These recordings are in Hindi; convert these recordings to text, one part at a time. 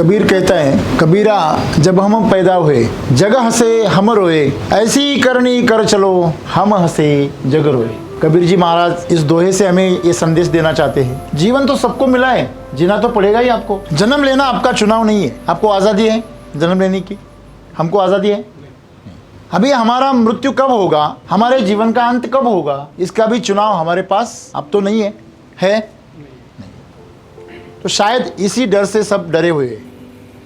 कबीर कहता है, कबीरा जब हम पैदा हुए जग हंसे हम रोए, ऐसी करनी कर चलो हम हंसे जग रोए। कबीर जी महाराज इस दोहे से हमें ये संदेश देना चाहते हैं, जीवन तो सबको मिला है, जीना तो पड़ेगा ही आपको। जन्म लेना आपका चुनाव नहीं है, आपको आज़ादी है जन्म लेने की, हमको आज़ादी है। अभी हमारा मृत्यु कब होगा, हमारे जीवन का अंत कब होगा, इसका भी चुनाव हमारे पास अब तो नहीं है नहीं। तो शायद इसी डर से सब डरे हुए हैं।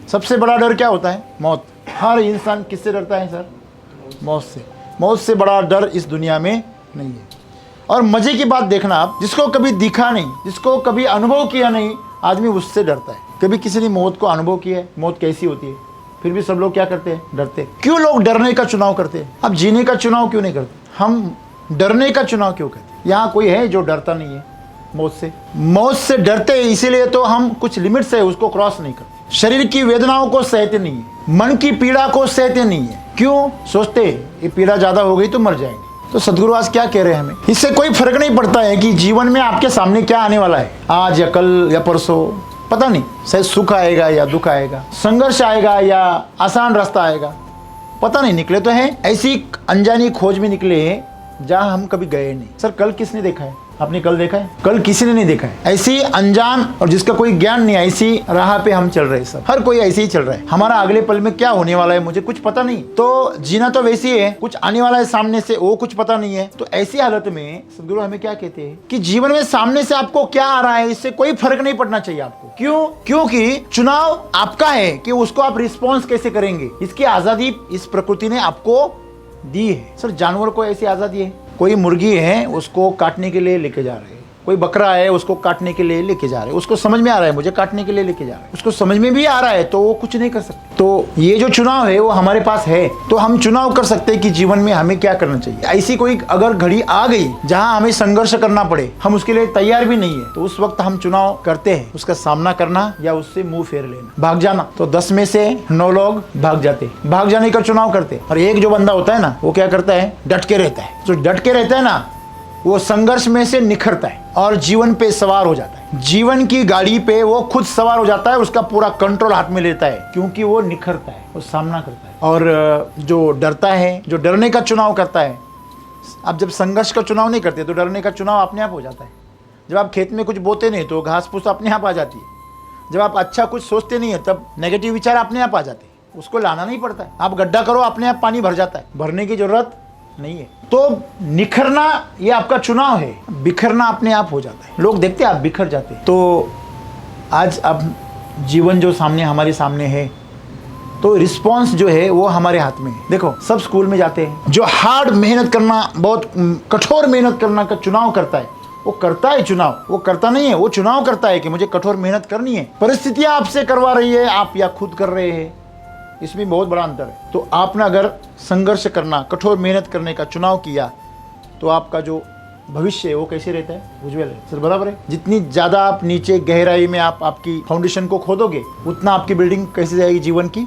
सबसे बड़ा डर क्या होता है? मौत। हर इंसान किससे डरता है सर? मौत से। मौत से बड़ा डर इस दुनिया में नहीं है। और मजे की बात देखना आप, जिसको कभी दिखा नहीं, जिसको कभी अनुभव किया नहीं, आदमी उससे डरता है। कभी किसी ने मौत को अनुभव किया है, मौत कैसी होती है, फिर भी सब लोग क्या करते हैं? डरते। क्यों लोग डरने का चुनाव करते हैं? अब जीने का चुनाव क्यों नहीं करते? हम डरने का चुनाव क्यों करते? यहाँ कोई है जो डरता नहीं है मौत से? मौत से डरते हैं इसीलिए तो हम कुछ लिमिट से उसको क्रॉस नहीं करते। शरीर की वेदनाओं को सहते नहीं है, मन की पीड़ा को सहते नहीं है। क्यों? सोचते ये पीड़ा ज्यादा हो गई तो मर जाएंगे। तो सदगुरु आज क्या कह रहे हैं हमें? इससे कोई फर्क नहीं पड़ता है कि जीवन में आपके सामने क्या आने वाला है, आज या कल या परसों, पता नहीं। शायद सुख आएगा या दुख आएगा, संघर्ष आएगा या आसान रास्ता आएगा, पता नहीं। निकले तो है ऐसी अनजानी खोज में निकले हैं जहां हम कभी गए नहीं। सर कल किसने देखा है? आपने कल देखा है? कल किसी ने नहीं देखा है। ऐसी अनजान और जिसका कोई ज्ञान नहीं, ऐसी राह पे हम चल रहे हैं सब। हर कोई ऐसे ही चल रहा है। हमारा अगले पल में क्या होने वाला है मुझे कुछ पता नहीं। तो जीना तो वैसे ही है, कुछ आने वाला है सामने से, वो कुछ पता नहीं है। तो ऐसी हालत में सदगुरु हमें क्या कहते हैं कि जीवन में सामने से आपको क्या आ रहा है इससे कोई फर्क नहीं पड़ना चाहिए आपको। क्यों? क्योंकि चुनाव आपका है कि उसको आप रिस्पॉन्स कैसे करेंगे। इसकी आजादी इस प्रकृति ने आपको दी है। सर जानवर को ऐसी आजादी है। कोई मुर्गी है उसको काटने के लिए लेके जा रहे हैं, कोई बकरा है उसको काटने के लिए लेके जा रहे हैं, उसको समझ में आ रहा है मुझे काटने के लिए लेके जा रहे हैं, उसको समझ में भी आ रहा है तो वो कुछ नहीं कर सकते। तो ये जो चुनाव है वो हमारे पास है, तो हम चुनाव कर सकते हैं कि जीवन में हमें क्या करना चाहिए। ऐसी कोई अगर घड़ी आ गई जहां हमें संघर्ष करना पड़े, हम उसके लिए तैयार भी नहीं है, तो उस वक्त हम चुनाव करते हैं उसका सामना करना या उससे मुंह फेर लेना, भाग जाना। तो 10 में से 9 लोग भाग जाते, भाग जाने का चुनाव करते। और एक जो बंदा होता है ना, वो क्या करता है? डट के रहता है। जो डट के रहता है ना, वो संघर्ष में से निखरता है और जीवन पे सवार हो जाता है। जीवन की गाड़ी पे वो खुद सवार हो जाता है, उसका पूरा कंट्रोल हाथ में लेता है, क्योंकि वो निखरता है, वो सामना करता है। और जो डरता है, जो डरने का चुनाव करता है, अब जब संघर्ष का चुनाव नहीं करते तो डरने का चुनाव अपने आप हो जाता है। जब आप खेत में कुछ बोते नहीं तो घास फूस अपने आप आ जाती है। जब आप अच्छा कुछ सोचते नहीं है तब नेगेटिव विचार अपने आप आ जाते हैं, उसको लाना नहीं पड़ता है। आप गड्ढा करो अपने आप पानी भर जाता है, भरने की जरूरत नहीं है। तो निखरना ये आपका चुनाव है, बिखरना अपने आप हो जाता है। लोग देखते हैं आप बिखर जाते हैं। तो आज अब जीवन जो सामने हमारे सामने है, तो रिस्पॉन्स जो है वो हमारे हाथ में है। देखो सब स्कूल में जाते हैं, जो हार्ड मेहनत करना, बहुत कठोर मेहनत करना का चुनाव करता है, वो करता है चुनाव, वो करता नहीं है, वो चुनाव करता है कि मुझे कठोर मेहनत करनी है। परिस्थितियां आपसे करवा रही है, आप या खुद कर रहे हैं, इसमें बहुत बड़ा अंतर है। तो आपने अगर संघर्ष करना, कठोर मेहनत करने का चुनाव किया, तो आपका जो भविष्य है वो कैसे रहता है? उज्जवल है। सर बराबर है। जितनी ज़्यादा आप नीचे गहराई में आप आपकी फाउंडेशन को खोदोगे, उतना आपकी बिल्डिंग कैसे जाएगी? जीवन की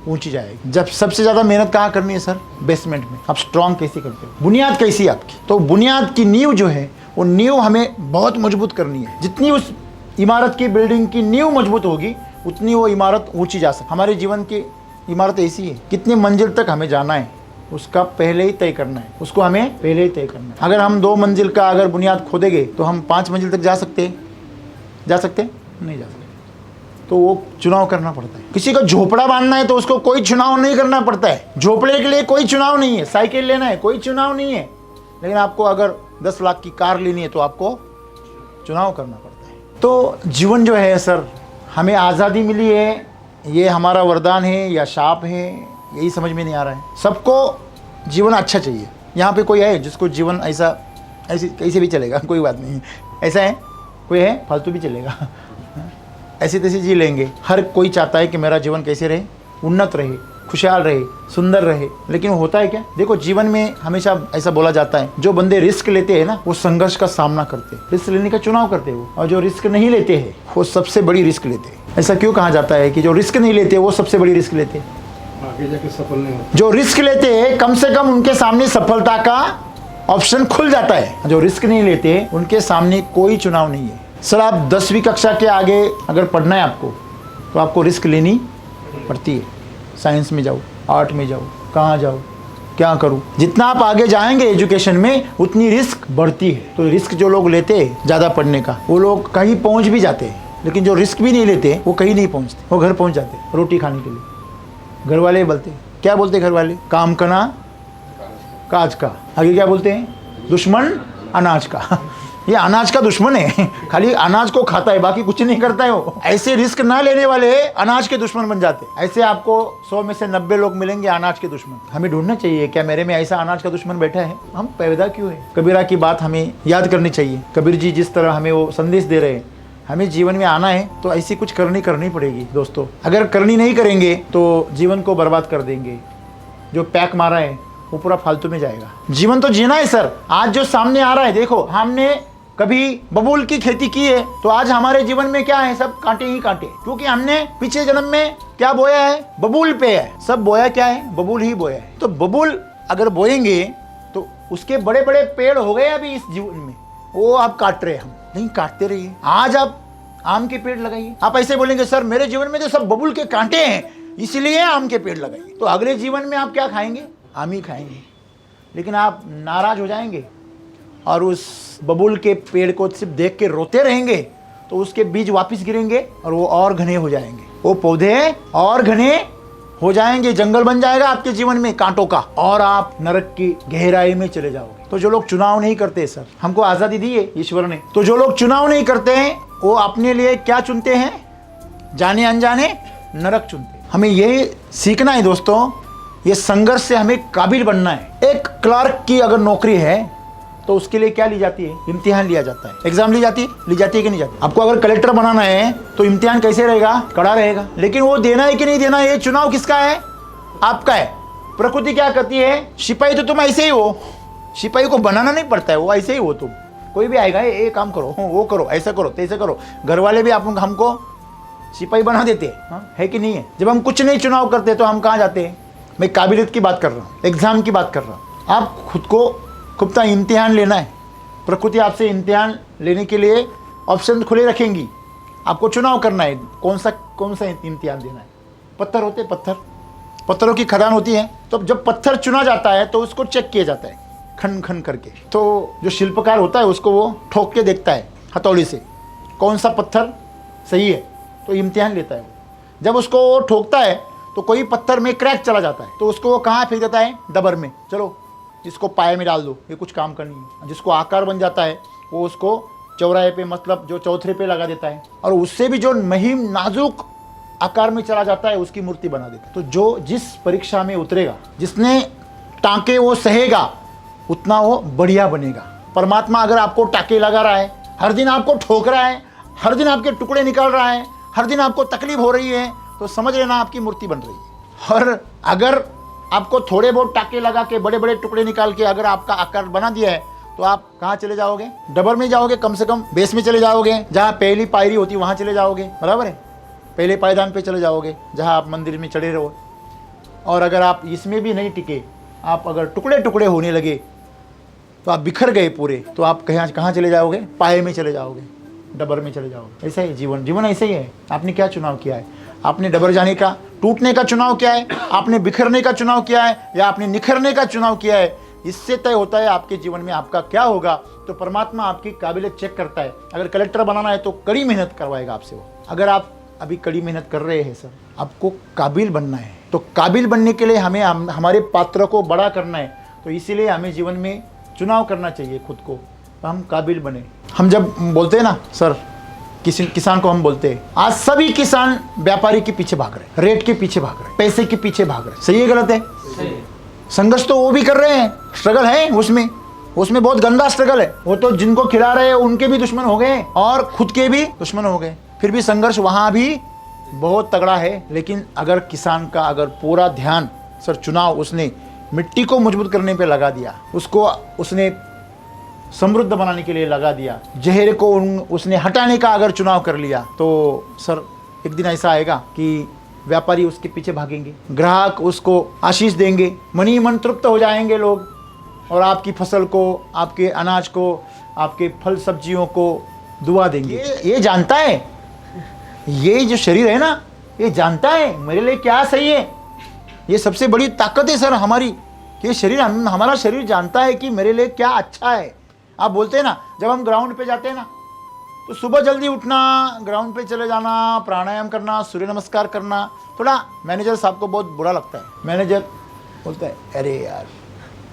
ऊंची जाएगी। जब सबसे ज़्यादा मेहनत कहाँ करनी है सर? बेसमेंट में। आप स्ट्रांग कैसे करते हो? बुनियाद कैसी है आपकी? तो बुनियाद की नींव जो है, वो नींव हमें बहुत मजबूत करनी है। जितनी उस इमारत की, बिल्डिंग की नींव मजबूत होगी, उतनी वो इमारत ऊंची जा सकती। हमारे जीवन की इमारत ऐसी है, कितनी मंजिल तक हमें जाना है उसका पहले ही तय करना है, उसको हमें पहले ही तय करना है। अगर हम 2 मंजिल का अगर बुनियाद खोदेंगे तो हम 5 मंजिल तक जा सकते हैं? नहीं जा सकते। तो वो चुनाव करना पड़ता है। किसी को झोपड़ा बांधना है तो उसको कोई चुनाव नहीं करना पड़ता है। झोपड़े के लिए कोई चुनाव नहीं है। साइकिल लेना है, कोई चुनाव नहीं है। लेकिन आपको अगर 10 लाख की कार लेनी है तो आपको चुनाव करना पड़ता है। तो जीवन जो है सर, हमें आज़ादी मिली है, ये हमारा वरदान है या शाप है, यही समझ में नहीं आ रहा है। सबको जीवन अच्छा चाहिए। यहाँ पे कोई है जिसको जीवन ऐसे कैसे भी चलेगा, कोई बात नहीं। ऐसा है कोई है फालतू भी चलेगा, ऐसे तैसे जी लेंगे। हर कोई चाहता है कि मेरा जीवन कैसे रहे, उन्नत रहे, खुशहाल रहे, सुंदर रहे। लेकिन होता है क्या? देखो जीवन में हमेशा ऐसा बोला जाता है, जो बंदे रिस्क लेते हैं ना, वो संघर्ष का सामना करते हैं, रिस्क लेने का चुनाव करते हैं। और जो रिस्क नहीं लेते हैं वो सबसे बड़ी रिस्क लेते हैं। ऐसा क्यों कहा जाता है कि जो रिस्क नहीं लेते वो सबसे बड़ी रिस्क लेते हैं? आगे जाके सफल नहीं होते। जो रिस्क लेते हैं कम से कम उनके सामने सफलता का ऑप्शन खुल जाता है। जो रिस्क नहीं लेते उनके सामने कोई चुनाव नहीं है। सर आप 10वीं कक्षा के आगे अगर पढ़ना है आपको, तो आपको रिस्क लेनी पड़ती है। साइंस में जाओ, आर्ट में जाओ, कहाँ जाओ, क्या करूँ। जितना आप आगे जाएंगे एजुकेशन में उतनी रिस्क बढ़ती है। तो रिस्क जो लोग लेते हैं ज़्यादा पढ़ने का, वो लोग कहीं पहुँच भी जाते हैं। लेकिन जो रिस्क भी नहीं लेते वो कहीं नहीं पहुँचते, वो घर पहुँच जाते रोटी खाने के लिए। घर वाले बोलते, क्या बोलते घर वाले, काम करना काज का। आगे क्या बोलते हैं, दुश्मन अनाज का। ये अनाज का दुश्मन है, खाली अनाज को खाता है, बाकी कुछ नहीं करता है वो। ऐसे रिस्क ना लेने वाले अनाज के दुश्मन बन जाते। ऐसे आपको 100 में से 90 लोग मिलेंगे अनाज के दुश्मन। हमें ढूंढना चाहिए क्या मेरे में ऐसा अनाज का दुश्मन बैठा है, हम पैदा क्यों है। कबीरा की बात हमें याद करनी चाहिए। कबीर जी जिस तरह हमें वो संदेश दे रहे हैं, हमें जीवन में आना है तो ऐसी कुछ करनी पड़ेगी दोस्तों। अगर करनी नहीं करेंगे तो जीवन को बर्बाद कर देंगे। जो पैक मारा है वो पूरा फालतू में जाएगा। जीवन तो जीना है सर। आज जो सामने आ रहा है, देखो हमने कभी बबूल की खेती की है तो आज हमारे जीवन में क्या है, सब कांटे ही कांटे। क्योंकि हमने पिछले जन्म में क्या बोया है, बबूल पे है। सब बोया क्या है, बबूल ही बोया है। तो बबूल अगर बोएंगे तो उसके बड़े बड़े पेड़ हो गए अभी इस जीवन में, वो आप काट रहे हैं। हम नहीं काटते रहिए। आज आप आम के पेड़ लगाइए। आप ऐसे बोलेंगे सर मेरे जीवन में तो सब बबूल के कांटे हैं इसलिए आम के पेड़ लगाइए। तो अगले जीवन में आप क्या खाएंगे, आम ही खाएंगे। लेकिन आप नाराज हो जाएंगे और उस बबूल के पेड़ को सिर्फ देख के रोते रहेंगे तो उसके बीज वापस गिरेंगे और वो और घने हो जाएंगे, वो पौधे और घने हो जाएंगे, जंगल बन जाएगा आपके जीवन में कांटों का, और आप नरक की गहराई में चले जाओगे। तो जो लोग चुनाव नहीं करते, सर हमको आज़ादी दी है ईश्वर ने, तो जो लोग चुनाव नहीं करते हैं वो अपने लिए क्या चुनते हैं, जाने अनजाने नरक चुनते हैं। हमें यही सीखना है दोस्तों, ये संघर्ष से हमें काबिल बनना है। एक क्लर्क की अगर नौकरी है तो उसके लिए क्या ली जाती है, इम्तिहान लिया जाता है, एग्जाम ली जाती है कि नहीं जाती। आपको अगर कलेक्टर बनाना है तो इम्तिहान कैसे रहेगा, कड़ा रहेगा। लेकिन वो देना है कि नहीं देना, ये चुनाव किसका है, आपका है। प्रकृति क्या कहती है, सिपाही तो तुम ऐसे ही हो, सिपाही को बनाना नहीं पड़ता है, वो ऐसे ही हो तुम। कोई भी आएगा ये काम करो, वो करो, ऐसा करो, तैसे करो। घर वाले भी हमको सिपाही बना देते हैं, है कि नहीं है। जब हम कुछ नहीं चुनाव करते तो हम कहाँ जाते हैं। मैं काबिलियत की बात कर रहा हूँ, एग्जाम की बात कर रहा हूँ। आप खुद को खुद इम्तिहान लेना है। प्रकृति आपसे इम्तिहान लेने के लिए ऑप्शन खुले रखेंगी। आपको चुनाव करना है कौन सा इम्तिहान देना है। पत्थर होते, पत्थरों की खदान होती है। तो जब पत्थर चुना जाता है तो उसको चेक किया जाता है खन खन करके। तो जो शिल्पकार होता है उसको वो ठोक के देखता है हथौड़ी से कौन सा पत्थर सही है, तो इम्तिहान लेता है वो। जब उसको वो ठोकता है तो कोई पत्थर में क्रैक चला जाता है तो उसको वो कहाँ फेंक देता है, डबर में। चलो इसको पाए में डाल दो, ये कुछ काम करनी है। जिसको आकार बन जाता है वो उसको चौराहे पे, मतलब जो चौथरे पे लगा देता है, और उससे भी जो महीन नाजुक आकार में चला जाता है उसकी मूर्ति बना देता है। तो जो जिस परीक्षा में उतरेगा, जिसने टाँके वो सहेगा, उतना वो बढ़िया बनेगा। परमात्मा अगर आपको टाँके लगा रहा है, हर दिन आपको ठोक रहा है, हर दिन आपके टुकड़े निकाल रहा है, हर दिन आपको तकलीफ हो रही है, तो समझ लेना आपकी मूर्ति बन रही है। और अगर आपको थोड़े बहुत टाके लगा के, बड़े बड़े टुकड़े निकाल के अगर आपका आकार बना दिया है तो आप कहाँ चले जाओगे, डबर में जाओगे, कम से कम बेस में चले जाओगे, जहाँ पहली पायरी होती है वहाँ चले जाओगे, बराबर है। पहले पायदान पे चले जाओगे जहाँ आप मंदिर में चढ़े रहो। और अगर आप इसमें भी नहीं टिके, आप अगर टुकड़े टुकड़े होने लगे तो आप बिखर गए पूरे, तो आप कहाँ चले जाओगे, पाए में चले जाओगे, डबर में चले जाओगे। ऐसा ही जीवन ऐसा ही है। आपने क्या चुनाव किया है, आपने डबर जाने का, टूटने का चुनाव किया है, आपने बिखरने का चुनाव किया है, या आपने निखरने का चुनाव किया है। इससे तय होता है आपके जीवन में आपका क्या होगा। तो परमात्मा आपकी काबिलियत चेक करता है। अगर कलेक्टर बनाना है तो कड़ी मेहनत करवाएगा आपसे वो। अगर आप अभी कड़ी मेहनत कर रहे हैं सर, आपको काबिल बनना है, तो काबिल बनने के लिए हमें हमारे पात्र को बड़ा करना है। तो इसीलिए हमें जीवन में चुनाव करना चाहिए खुद को, तो हम काबिल बने। हम जब बोलते हैं ना सर, किसान को हम बोलते हैं, आज सभी किसान व्यापारी के पीछे भाग रहे हैं, रेट के पीछे भाग रहे हैं, पैसे के पीछे भाग रहे हैं। सही है गलत है? संघर्ष तो वो भी कर रहे हैं, स्ट्रगल है उसमें बहुत गंदा स्ट्रगल है। वो तो जिनको खिला रहे हैं उनके भी दुश्मन हो गए और खुद के भी दुश्मन हो गए। फिर भी संघर्ष वहां भी बहुत तगड़ा है। लेकिन अगर किसान का अगर पूरा ध्यान सर चुनाव उसने मिट्टी को मजबूत करने पे लगा दिया, उसको उसने समृद्ध बनाने के लिए लगा दिया, जहर को उसने हटाने का अगर चुनाव कर लिया, तो सर एक दिन ऐसा आएगा कि व्यापारी उसके पीछे भागेंगे, ग्राहक उसको आशीष देंगे, मनी मन तृप्त हो जाएंगे लोग, और आपकी फसल को, आपके अनाज को, आपके फल सब्जियों को दुआ देंगे। ये जानता है, ये जो शरीर है ना, ये जानता है मेरे लिए क्या सही है। ये सबसे बड़ी ताकत है सर हमारी, कि शरीर हमारा शरीर जानता है कि मेरे लिए क्या अच्छा है। आप बोलते हैं ना, जब हम ग्राउंड पे जाते हैं ना, तो सुबह जल्दी उठना, ग्राउंड पे चले जाना, प्राणायाम करना, सूर्य नमस्कार करना, थोड़ा मैनेजर साहब को बहुत बुरा लगता है। मैनेजर बोलता है अरे यार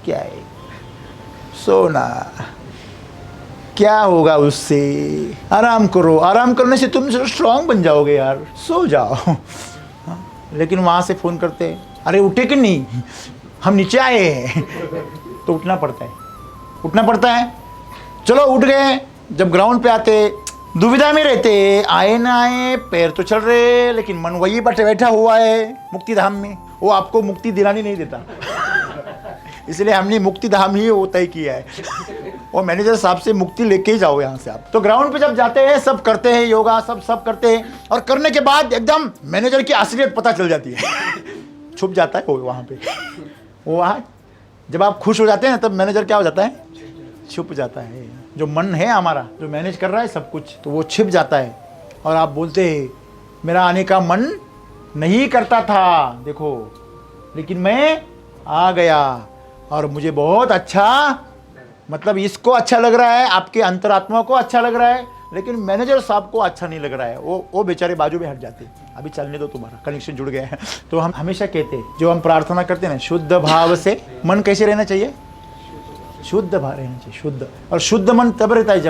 क्या है, सोना, क्या होगा उससे, आराम करो, आराम करने से तुम स्ट्रांग बन जाओगे यार, सो जाओ। लेकिन वहाँ से फ़ोन करते हैं, अरे उठे कि नहीं, हम नीचे आए हैं। तो उठना पड़ता है, उठना पड़ता है। चलो उठ गए, जब ग्राउंड पे आते दुविधा में रहते, आए ना आए, पैर तो चल रहे लेकिन मन वही बैठा हुआ है मुक्ति धाम में। वो आपको मुक्ति दिलानी नहीं देता। इसलिए हमने मुक्ति धाम ही वो तय किया है, और मैनेजर साहब से मुक्ति लेके ही जाओ यहाँ से आप। तो ग्राउंड पे जब जाते हैं, सब करते हैं योगा, सब करते हैं, और करने के बाद एकदम मैनेजर की असलियत पता चल जाती है। छुप जाता है वो वहाँ पे। वो वहाँ जब आप खुश हो जाते हैं तब मैनेजर क्या हो जाता है, छुप जाता है। जो मन है हमारा, जो मैनेज कर रहा है सब कुछ, तो वो छिप जाता है। और आप बोलते हैं मेरा आने का मन नहीं करता था देखो, लेकिन मैं आ गया और मुझे बहुत अच्छा, मतलब इसको अच्छा लग रहा है, आपके अंतरात्मा को अच्छा लग रहा है, लेकिन मैनेजर साहब को अच्छा नहीं लग रहा है। वो बेचारे बाजू में हट जाते, अभी चलने दो, तुम्हारा कनेक्शन जुड़ गया है। तो हम हमेशा कहते हैं, जो हम प्रार्थना करते हैं ना, शुद्ध भाव से मन कैसे रहना चाहिए, शुद्ध भाव रहना चाहिए, शुद्ध। और शुद्ध मन तब रहता है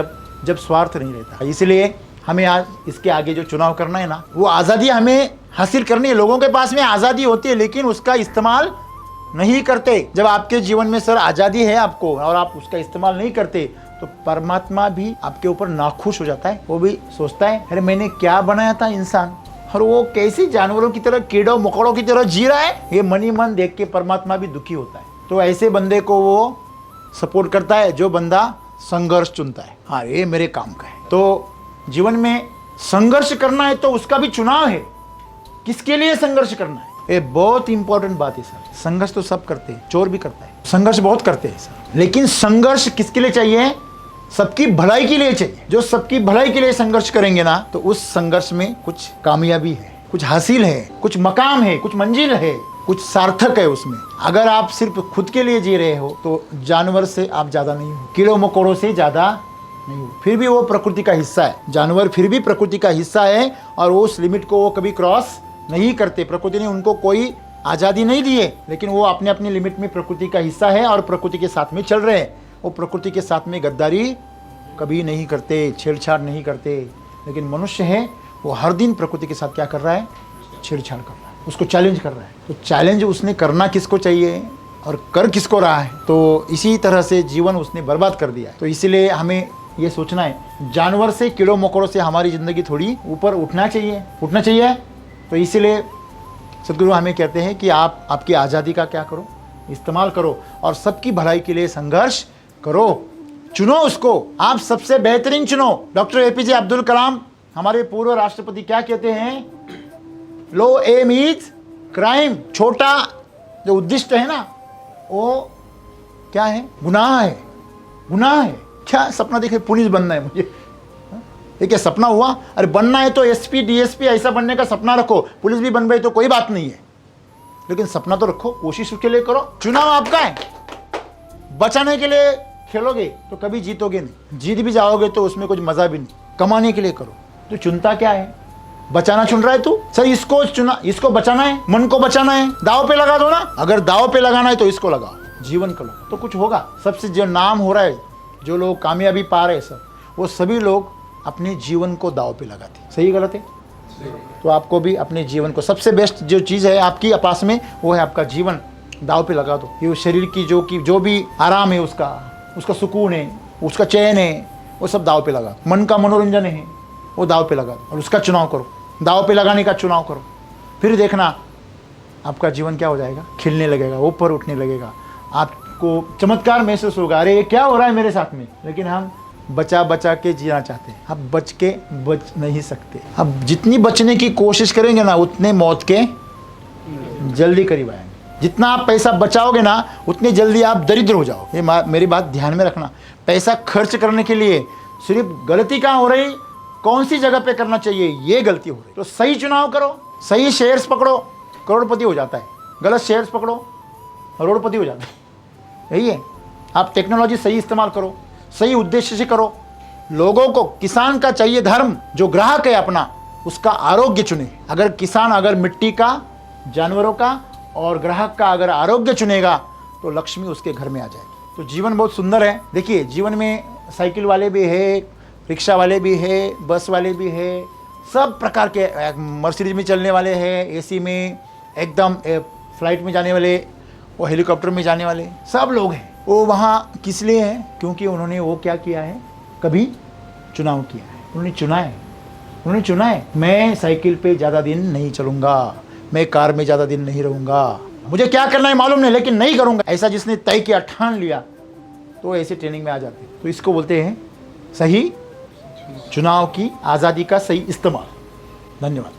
जब स्वार्थ नहीं रहता। इसलिए हमें आज इसके आगे जो चुनाव करना है ना, वो आज़ादी हमें हासिल करनी है। लोगों के पास में आज़ादी होती है लेकिन उसका इस्तेमाल नहीं करते। जब आपके जीवन में सर आज़ादी है आपको और आप उसका इस्तेमाल नहीं करते, तो परमात्मा भी आपके ऊपर नाखुश हो जाता है। वो भी सोचता है अरे मैंने क्या बनाया था इंसान, और वो कैसे जानवरों की तरह, कीड़ों मकोड़ों की तरह जी रहा है। ये मन ही मन देख के परमात्मा भी दुखी होता है। तो ऐसे बंदे को वो सपोर्ट करता है जो बंदा संघर्ष चुनता है। हाँ ये मेरे काम का है। तो जीवन में संघर्ष करना है तो उसका भी चुनाव है, किसके लिए संघर्ष करना है। ये बहुत इंपॉर्टेंट बात है सर। संघर्ष तो सब करते हैं, चोर भी करता है, संघर्ष बहुत करते हैं सर, लेकिन संघर्ष किसके लिए चाहिए, सबकी भलाई के लिए चाहिए। जो सबकी भलाई के लिए संघर्ष करेंगे ना, तो उस संघर्ष में कुछ कामयाबी है, कुछ हासिल है, कुछ मकाम है, कुछ मंजिल है, कुछ सार्थक है उसमें। अगर आप सिर्फ खुद के लिए जी रहे हो तो जानवर से आप ज्यादा नहीं हो, कीड़ों मकोड़ों से ज्यादा नहीं हो। फिर भी वो प्रकृति का हिस्सा है, जानवर फिर भी प्रकृति का हिस्सा है, और वो उस लिमिट को वो कभी क्रॉस नहीं करते। प्रकृति ने उनको कोई आज़ादी नहीं दी है, लेकिन वो अपने अपनी लिमिट में प्रकृति का हिस्सा है और प्रकृति के साथ में चल रहे हैं। वो प्रकृति के साथ में गद्दारी कभी नहीं करते, छेड़छाड़ नहीं करते। लेकिन मनुष्य है, वो हर दिन प्रकृति के साथ क्या कर रहा है, छेड़छाड़ कर रहा है, उसको चैलेंज कर रहा है। तो चैलेंज उसने करना किसको चाहिए और कर किसको रहा है, तो इसी तरह से जीवन उसने बर्बाद कर दिया है। तो इसीलिए हमें ये सोचना है, जानवर से, कीड़ों मकोड़ों से हमारी ज़िंदगी थोड़ी ऊपर उठना चाहिए। तो इसीलिए सदगुरु हमें कहते हैं कि आप आपकी आज़ादी का क्या करो, इस्तेमाल करो, और सबकी भलाई के लिए संघर्ष करो, चुनो उसको, आप सबसे बेहतरीन चुनो। डॉक्टर एपीजे अब्दुल कलाम हमारे पूर्व राष्ट्रपति क्या कहते हैं, लो एम इज क्राइम। छोटा जो उद्दिष्ट है ना, वो क्या है, गुनाह है, गुनाह है। क्या सपना देखे, पुलिस बनना है मुझे, ये क्या सपना हुआ। अरे बनना है तो एसपी डीएसपी ऐसा बनने का सपना रखो, पुलिस भी बन गई तो कोई बात नहीं है, लेकिन सपना तो रखो, कोशिश उसके लिए करो। चुनाव आपका है, बचाने के लिए खेलोगे तो कभी जीतोगे नहीं, जीत भी जाओगे तो उसमें कुछ मजा भी नहीं। कमाने के लिए करो। तो चुनता क्या है, बचाना चुन रहा है तू, सर इसको चुना, इसको बचाना है, मन को बचाना है, दाव पे लगा दो ना। अगर दाव पे लगाना है तो इसको लगाओ, जीवन को लगाओ, तो कुछ होगा। सबसे जो नाम हो रहा है, जो लोग कामयाबी पा रहे हैं सर, वो सभी लोग अपने जीवन को दाव पे लगाते। सही गलत है? तो आपको भी अपने जीवन को, सबसे बेस्ट जो चीज़ है आपकी पास में, वो है आपका जीवन, दाव पे लगा दो। ये शरीर की जो भी आराम है, उसका सुकून है, उसका चैन है, वो सब दाव पे लगा दो। मन का मनोरंजन है, वो दाव पे लगा दो और उसका चुनाव करो। दाव पे लगाने का चुनाव करो, फिर देखना आपका जीवन क्या हो जाएगा, खिलने लगेगा, ऊपर उठने लगेगा, आपको चमत्कार महसूस होगा। अरे ये क्या हो रहा है मेरे साथ में। लेकिन हम बचा के जीना चाहते हैं, अब बच नहीं सकते। अब जितनी बचने की कोशिश करेंगे ना, उतने मौत के जल्दी करीब आएंगे। जितना आप पैसा बचाओगे ना, उतनी जल्दी आप दरिद्र हो जाओ। ये मेरी बात ध्यान में रखना। पैसा खर्च करने के लिए सिर्फ गलती कहाँ हो रही, कौन सी जगह पे करना चाहिए, ये गलती हो रही। तो सही चुनाव करो, सही शेयर्स पकड़ो करोड़पति हो जाता है, गलत शेयर्स पकड़ो करोड़पति हो जाता है। यही है, आप टेक्नोलॉजी सही इस्तेमाल करो, सही उद्देश्य से करो। लोगों को, किसान का चाहिए धर्म, जो ग्राहक है अपना उसका आरोग्य चुने। अगर किसान अगर मिट्टी का, जानवरों का और ग्राहक का अगर आरोग्य चुनेगा तो लक्ष्मी उसके घर में आ जाएगी। तो जीवन बहुत सुंदर है। देखिए जीवन में साइकिल वाले भी है, रिक्शा वाले भी है, बस वाले भी है, सब प्रकार के, मर्सिडीज में चलने वाले हैं, एसी में, एकदम फ्लाइट में जाने वाले, वो हेलीकॉप्टर में जाने वाले, सब लोग हैं। वो वहाँ किस लिए हैं? क्योंकि उन्होंने वो क्या किया है, कभी चुनाव किया है, उन्होंने चुना है। उन्होंने चुना है मैं साइकिल पे ज़्यादा दिन नहीं चलूँगा, मैं कार में ज़्यादा दिन नहीं रहूँगा, मुझे क्या करना है मालूम नहीं लेकिन नहीं करूँगा। ऐसा जिसने तय किया, ठान लिया, तो ऐसे ट्रेनिंग में आ जाते हैं। तो इसको बोलते हैं सही चुनाव की आज़ादी का सही इस्तेमाल। धन्यवाद।